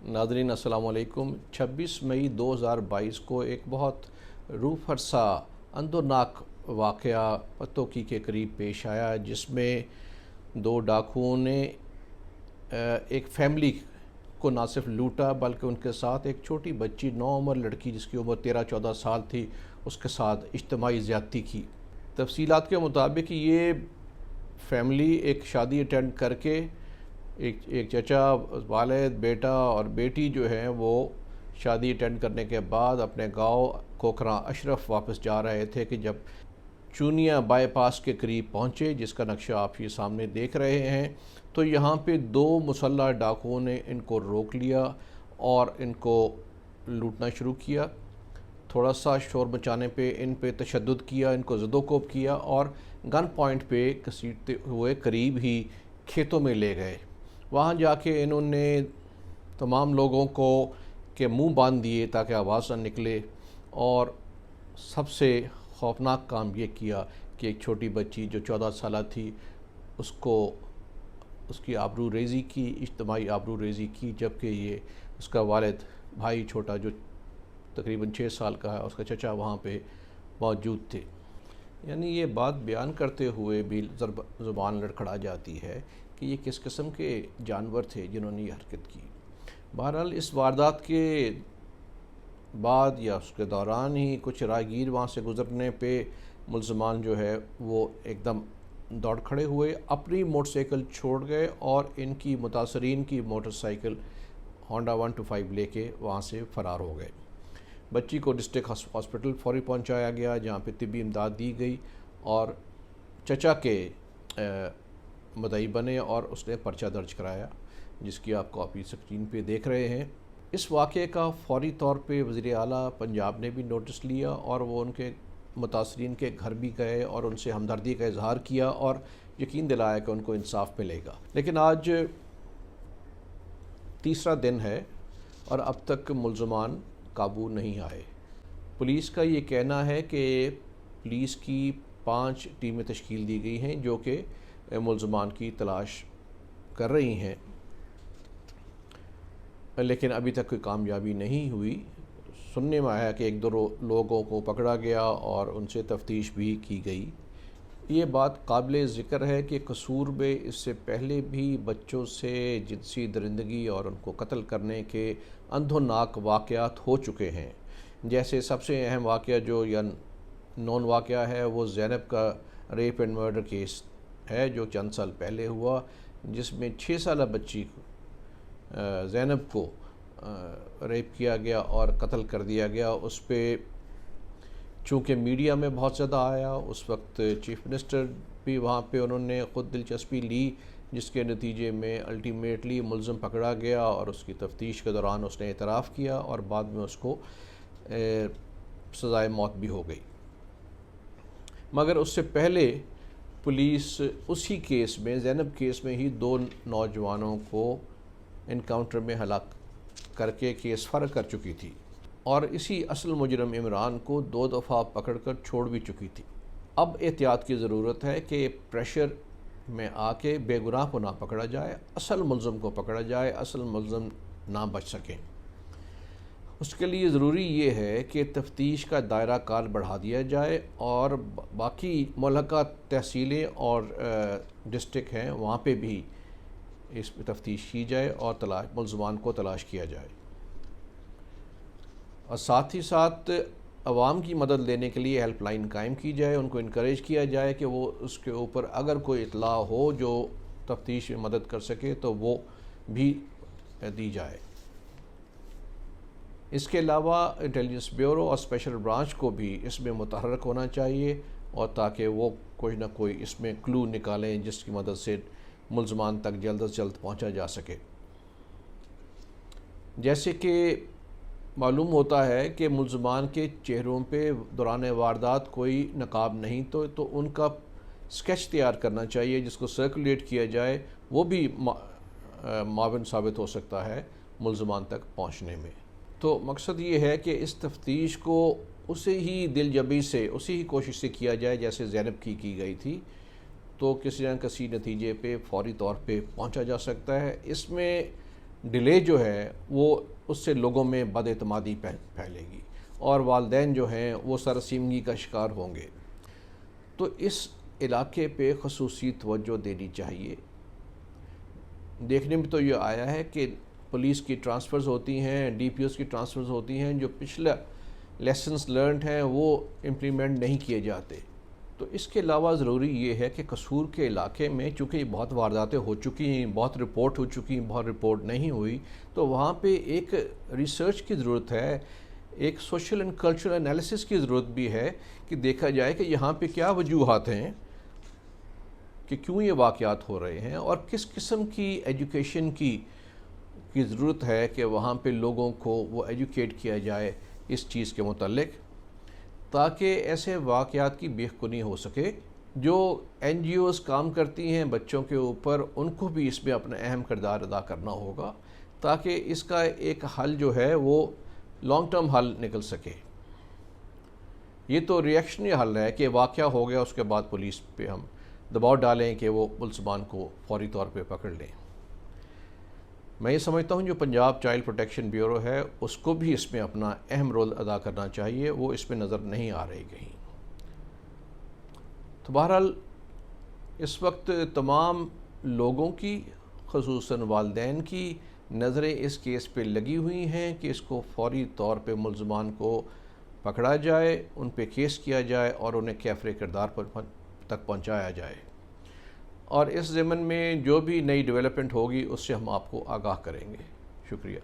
ناظرین السلام علیکم۔ 26 مئی 2022 کو ایک بہت روح فرسا اندوناک واقعہ پتوکی کے قریب پیش آیا، جس میں دو ڈاکوؤں نے ایک فیملی کو نہ صرف لوٹا بلکہ ان کے ساتھ ایک چھوٹی بچی نوعمر لڑکی جس کی عمر 13-14 سال تھی اس کے ساتھ اجتماعی زیادتی کی۔ تفصیلات کے مطابق یہ فیملی ایک شادی اٹینڈ کر کے ایک چچا، والد، بیٹا اور بیٹی جو ہیں وہ شادی اٹینڈ کرنے کے بعد اپنے گاؤں کوکراں اشرف واپس جا رہے تھے کہ جب چونیا بائی پاس کے قریب پہنچے، جس کا نقشہ آپ یہ سامنے دیکھ رہے ہیں، تو یہاں پہ دو مسلح ڈاکوؤں نے ان کو روک لیا اور ان کو لوٹنا شروع کیا۔ تھوڑا سا شور مچانے پہ ان پہ تشدد کیا، ان کو زد و کوب کیا اور گن پوائنٹ پہ گھسیٹتے ہوئے قریب ہی کھیتوں میں لے گئے۔ وہاں جا کے انہوں نے تمام لوگوں کو کے منہ باندھ دیے تاکہ آواز نہ نکلے، اور سب سے خوفناک کام یہ کیا کہ ایک چھوٹی بچی جو 14 سالہ تھی اس کی آبرو ریزی کی، اجتماعی آبرو ریزی کی، جبکہ یہ اس کا والد بھائی چھوٹا جو تقریباً 6 سال کا ہے، اس کا چچا وہاں پہ موجود تھے۔ یعنی یہ بات بیان کرتے ہوئے بھی زبان لڑکھڑا جاتی ہے کہ یہ کس قسم کے جانور تھے جنہوں نے یہ حرکت کی۔ بہرحال اس واردات کے بعد یا اس کے دوران ہی کچھ راہگیر وہاں سے گزرنے پہ ملزمان جو ہے وہ ایک دم دوڑ کھڑے ہوئے، اپنی موٹر سائیکل چھوڑ گئے اور ان کی متاثرین کی موٹر سائیکل ہونڈا 125 لے کے وہاں سے فرار ہو گئے۔ بچی کو ڈسٹرکٹ ہاسپٹل فوری پہنچایا گیا، جہاں پہ طبی امداد دی گئی اور چچا کے مدعی بنے اور اس نے پرچہ درج کرایا، جس کی آپ کاپی اسکرین پہ دیکھ رہے ہیں۔ اس واقعے کا فوری طور پہ وزیر اعلیٰ پنجاب نے بھی نوٹس لیا اور وہ ان کے متاثرین کے گھر بھی گئے اور ان سے ہمدردی کا اظہار کیا اور یقین دلایا کہ ان کو انصاف ملے گا۔ لیکن آج تیسرا دن ہے اور اب تک ملزمان قابو نہیں آئے۔ پولیس کا یہ کہنا ہے کہ پولیس کی 5 ٹیمیں تشکیل دی گئی ہیں جو کہ ملزمان کی تلاش کر رہی ہیں، لیکن ابھی تک کوئی کامیابی نہیں ہوئی۔ سننے میں آیا کہ 1-2 لوگوں کو پکڑا گیا اور ان سے تفتیش بھی کی گئی۔ یہ بات قابل ذکر ہے کہ قصور میں اس سے پہلے بھی بچوں سے جنسی درندگی اور ان کو قتل کرنے کے اندھوناک واقعات ہو چکے ہیں۔ جیسے سب سے اہم واقعہ جو یا نون واقعہ ہے وہ زینب کا ریپ اینڈ مرڈر کیس ہے، جو چند سال پہلے ہوا، جس میں 6 سالہ بچی زینب کو ریپ کیا گیا اور قتل کر دیا گیا۔ اس پہ چونکہ میڈیا میں بہت زیادہ آیا، اس وقت چیف منسٹر بھی وہاں پہ انہوں نے خود دلچسپی لی، جس کے نتیجے میں الٹیمیٹلی ملزم پکڑا گیا اور اس کی تفتیش کے دوران اس نے اعتراف کیا اور بعد میں اس کو سزائے موت بھی ہو گئی۔ مگر اس سے پہلے پولیس اسی کیس میں، زینب کیس میں ہی 2 نوجوانوں کو انکاؤنٹر میں ہلاک کر کے کیس فرغ کر چکی تھی اور اسی اصل مجرم عمران کو 2 دفعہ پکڑ کر چھوڑ بھی چکی تھی۔ اب احتیاط کی ضرورت ہے کہ پریشر میں آ کے بے گناہ کو نہ پکڑا جائے، اصل ملزم کو پکڑا جائے، اصل ملزم نہ بچ سکیں۔ اس کے لیے ضروری یہ ہے کہ تفتیش کا دائرہ کار بڑھا دیا جائے اور باقی ملحقہ تحصیلیں اور ڈسٹرکٹ ہیں وہاں پہ بھی اس پہ تفتیش کی جائے اور ملزمان کو تلاش کیا جائے، اور ساتھ ہی ساتھ عوام کی مدد لینے کے لیے ہیلپ لائن قائم کی جائے، ان کو انکریج کیا جائے کہ وہ اس کے اوپر اگر کوئی اطلاع ہو جو تفتیش میں مدد کر سکے تو وہ بھی دی جائے۔ اس کے علاوہ انٹیلیجنس بیورو اور اسپیشل برانچ کو بھی اس میں متحرک ہونا چاہیے، اور تاکہ وہ کوئی نہ کوئی اس میں کلو نکالیں جس کی مدد سے ملزمان تک جلد از جلد پہنچا جا سکے۔ جیسے کہ معلوم ہوتا ہے کہ ملزمان کے چہروں پہ دوران واردات کوئی نقاب نہیں تو ان کا سکیچ تیار کرنا چاہیے جس کو سرکولیٹ کیا جائے، وہ بھی معاون ثابت ہو سکتا ہے ملزمان تک پہنچنے میں۔ تو مقصد یہ ہے کہ اس تفتیش کو اسی ہی دل جبی سے، اسی ہی کوشش سے کیا جائے جیسے زینب کی گئی تھی، تو کسی نہ کسی نتیجے پہ فوری طور پہ پہنچا جا سکتا ہے۔ اس میں ڈیلے جو ہے وہ اس سے لوگوں میں بد اعتمادی پھیلے گی اور والدین جو ہیں وہ سرسیمگی کا شکار ہوں گے۔ تو اس علاقے پہ خصوصی توجہ دینی چاہیے۔ دیکھنے میں تو یہ آیا ہے کہ پولیس کی ٹرانسفرز ہوتی ہیں، ڈی پی اوز کی ٹرانسفرز ہوتی ہیں، جو پچھلا لیسنز لرنڈ ہیں وہ امپلیمنٹ نہیں کیے جاتے۔ تو اس کے علاوہ ضروری یہ ہے کہ قصور کے علاقے میں چونکہ بہت وارداتیں ہو چکی ہیں، بہت رپورٹ ہو چکی ہیں، بہت رپورٹ نہیں ہوئی، تو وہاں پہ ایک ریسرچ کی ضرورت ہے، ایک سوشل اینڈ کلچرل انالیسس کی ضرورت بھی ہے کہ دیکھا جائے کہ یہاں پہ کیا وجوہات ہیں کہ کیوں یہ واقعات ہو رہے ہیں، اور کس قسم کی ایجوکیشن کی ضرورت ہے کہ وہاں پہ لوگوں کو وہ ایجوکیٹ کیا جائے اس چیز کے متعلق، تاکہ ایسے واقعات کی بے-خونی ہو سکے۔ جو این جی اوز کام کرتی ہیں بچوں کے اوپر، ان کو بھی اس میں اپنا اہم کردار ادا کرنا ہوگا تاکہ اس کا ایک حل جو ہے وہ لانگ ٹرم حل نکل سکے۔ یہ تو ریئیکشنری حل ہے کہ واقعہ ہو گیا اس کے بعد پولیس پہ ہم دباؤ ڈالیں کہ وہ ملزمان کو فوری طور پہ پکڑ لیں۔ میں یہ سمجھتا ہوں جو پنجاب چائلڈ پروٹیکشن بیورو ہے اس کو بھی اس میں اپنا اہم رول ادا کرنا چاہیے، وہ اس میں نظر نہیں آ رہی کہیں۔ تو بہرحال اس وقت تمام لوگوں کی، خصوصاً والدین کی نظریں اس کیس پہ لگی ہوئی ہیں کہ اس کو فوری طور پہ ملزمان کو پکڑا جائے، ان پہ کیس کیا جائے اور انہیں کیفر کردار تک پہنچایا جائے، اور اس ضمن میں جو بھی نئی ڈیولپمنٹ ہوگی اس سے ہم آپ کو آگاہ کریں گے۔ شکریہ۔